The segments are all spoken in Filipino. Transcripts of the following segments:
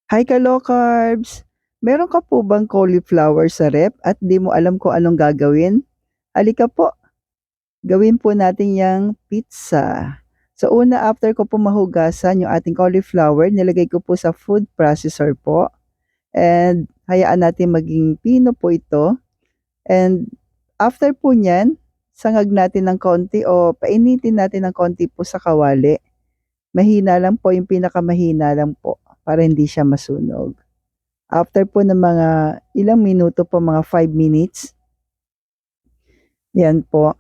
Hi ka-low carbs! Meron ka po bang cauliflower sa ref at di mo alam kung anong gagawin? Halika po, gawin po natin yang pizza. So una, after ko po mahugasan yung ating cauliflower, nilagay ko po sa food processor po. And hayaan natin maging pino po ito. And after po nyan, sangag natin ng konti o painitin natin ng konti po sa kawali. Mahina lang po, yung pinakamahina lang po para hindi siya masunog. After po ng mga ilang minuto po, mga 5 minutes, yan po.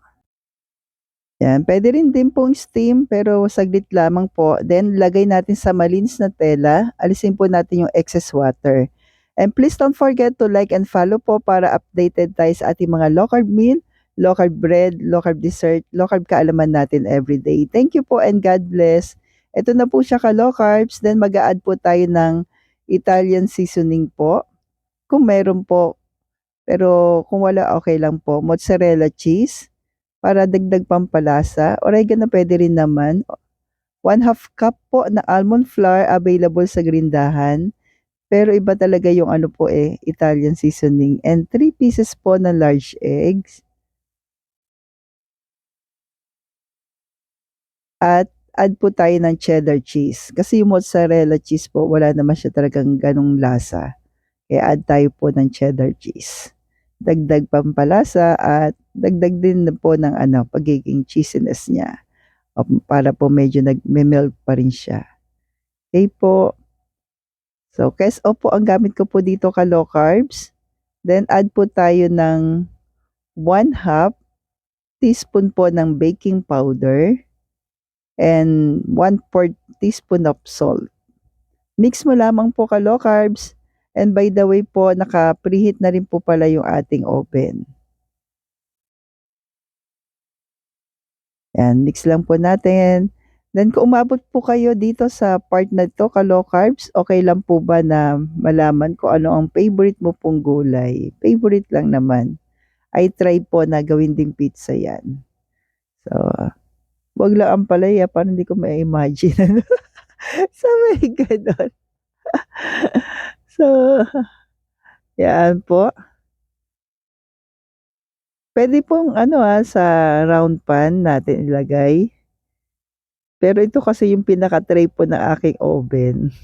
Yan, pwede rin din pong steam pero saglit lamang po. Then lagay natin sa malinis na tela, alisin po natin yung excess water. And please don't forget to like and follow po para updated tayo sa ating mga low carb meal, low carb bread, low carb dessert, low carb kaalaman natin everyday. Thank you po and God bless. Ito na po siya ka low carbs. Then mag-a-add po tayo ng Italian seasoning po. Kung meron po, pero kung wala, okay lang po. Mozzarella cheese para dagdag pampalasa. Oregano puwede rin naman. 1/2 cup po na almond flour available sa grindahan. Pero iba talaga yung ano po, Italian seasoning. And 3 pieces po na large eggs. At add po tayo ng cheddar cheese. Kasi yung mozzarella cheese po, wala naman siya talagang gano'ng lasa. Kaya add tayo po ng cheddar cheese. Dagdag pampalasa at dagdag din na po ng pagiging cheesiness niya. Para po medyo nagme-melt pa rin siya. Okay po. So, KSO po ang gamit ko po dito ka low carbs. Then add po tayo ng 1/2 teaspoon po ng baking powder and 1/4 teaspoon of salt. Mix mo lamang po ka low carbs. And by the way po, naka-preheat na rin po pala yung ating oven. Yan, mix lang po natin. Then kung umabot po kayo dito sa part na 'to ka-low carbs, okey lang po ba na malaman kung ano ang favorite mo pong gulay? Favorite lang naman. I try po na gawin ding pizza 'yan. So, 'wag lang ang palaya parang hindi ko ma-imagine ano, sa may gano'n. So, 'yan po. Puwede pong sa round pan natin ilagay. Pero ito kasi yung pinaka-tray po ng aking oven.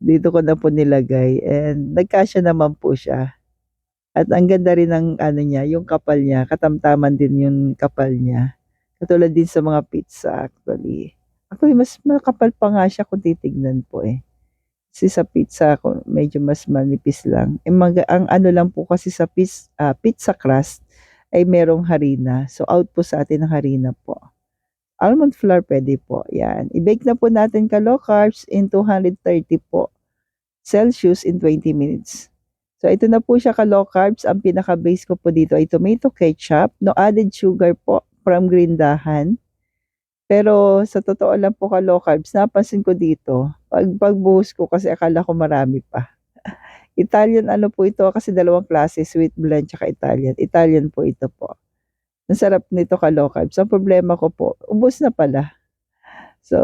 Dito ko na po nilagay and nagkasya naman po siya. At ang ganda rin ng ano niya, yung kapal niya, katamtaman din yung kapal niya. Katulad din sa mga pizza actually. Actually mas makapal pa nga siya kung titignan po, Kasi sa pizza ko medyo mas manipis lang. Ang ano lang po kasi sa pizza crust ay merong harina. So out po sa atin ang harina po. Almond flour puwede po, 'yan. I-bake na po natin ka-low carbs in 230 po Celsius in 20 minutes. So ito na po siya ka-low carbs, ang pinaka-base ko po dito ay tomato ketchup, no added sugar po from Grindahan. Pero sa totoo lang po ka-low carbs, napansin ko dito, pagbuhos ko kasi akala ko marami pa. Italian ano po ito kasi dalawang klase, sweet blend tsaka Italian. Italian po ito po. Ang sarap nito ka-low carbs. Ang problema ko po, ubos na pala. So,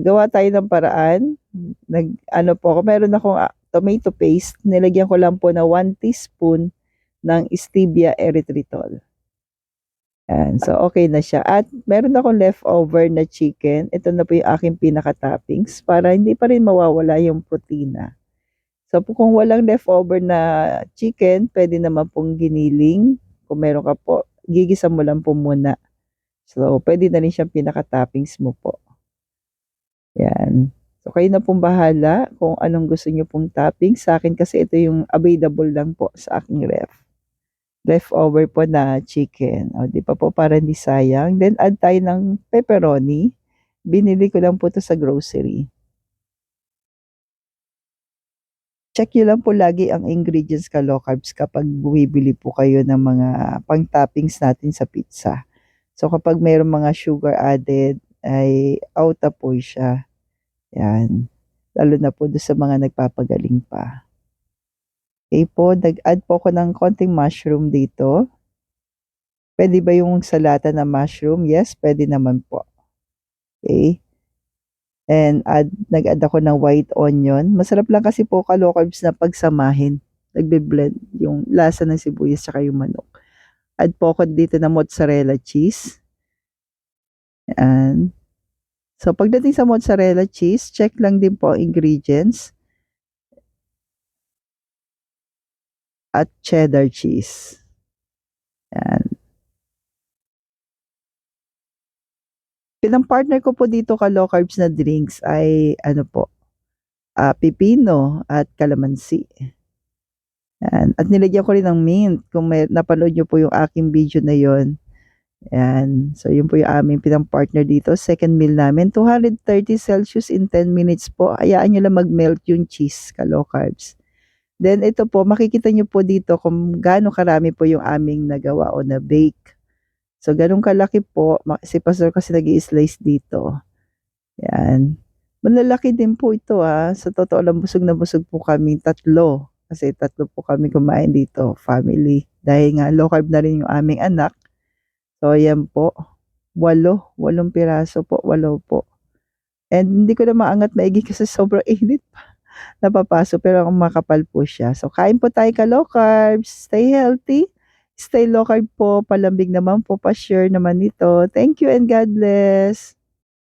gawa tayo ng paraan. Nag-ano po ako, meron akong tomato paste. Nilagyan ko lang po na 1 teaspoon ng stevia erythritol. Yan. So, okay na siya. At meron akong leftover na chicken. Ito na po yung aking pinaka-toppings para hindi pa rin mawawala yung protina. So, kung walang leftover na chicken, pwede naman pong giniling. Kung meron ka po, gigisa mo lang po muna. So, pwede na rin siyang pinaka-toppings mo po. Yan. So, kayo na pong bahala kung anong gusto niyo pong topping. Sa akin kasi ito yung available lang po sa aking ref. Leftover po na chicken. O, di pa po para hindi sayang. Then, add tayo ng pepperoni. Binili ko lang po to sa grocery. Check niyo lang po lagi ang ingredients ka low carbs kapag bumibili po kayo ng mga pang-toppings natin sa pizza. So, kapag mayroong mga sugar added, ay out na po siya. Yan. Lalo na po do'n sa mga nagpapagaling pa. Okay po, nag-add po ako ng konting mushroom dito. Puwede ba yung salata na mushroom? Yes, puwede naman po. Okay. And nag-add ako ng white onion. Masarap lang kasi po ka-low carbs na pagsamahin. Nagbe-blend yung lasa ng sibuyas tsaka yung manok. Add po ako dito ng mozzarella cheese. Yan. So, pagdating sa mozzarella cheese, check lang din po ang ingredients at cheddar cheese. Yan. Pinang-partner ko po dito ka-low carbs na drinks ay ano po, pipino at kalamansi. Yan. At nilagyan ko rin ng mint. Kung may napanood niyo po yung aking video na yon. Yan. So, yun po yung aming pinang-partner dito. Second meal namin. 230 Celsius in 10 minutes po. Hayaan nyo lang mag-melt yung cheese, ka-low carbs. Then, ito po, makikita nyo po dito kung gaano karami po yung aming nagawa o na-bake. So, ganun kalaki po. Si Pastor kasi nag-i-slice dito. Yan. Malalaki din po ito Sa totoo lang, busog na busog po kami tatlo. Kasi tatlo po kami kumain dito, family. Dahil nga low carb na rin yung aming anak. So, yan po. 8 piraso po, 8 po. And hindi ko na maangat maigi kasi sobrang init pa. Napapaso pero makapal po siya. So, kain po tayo ka low carbs. Stay healthy. Stay low carb po. Palambing naman po. Pa-share naman ito. Thank you and God bless.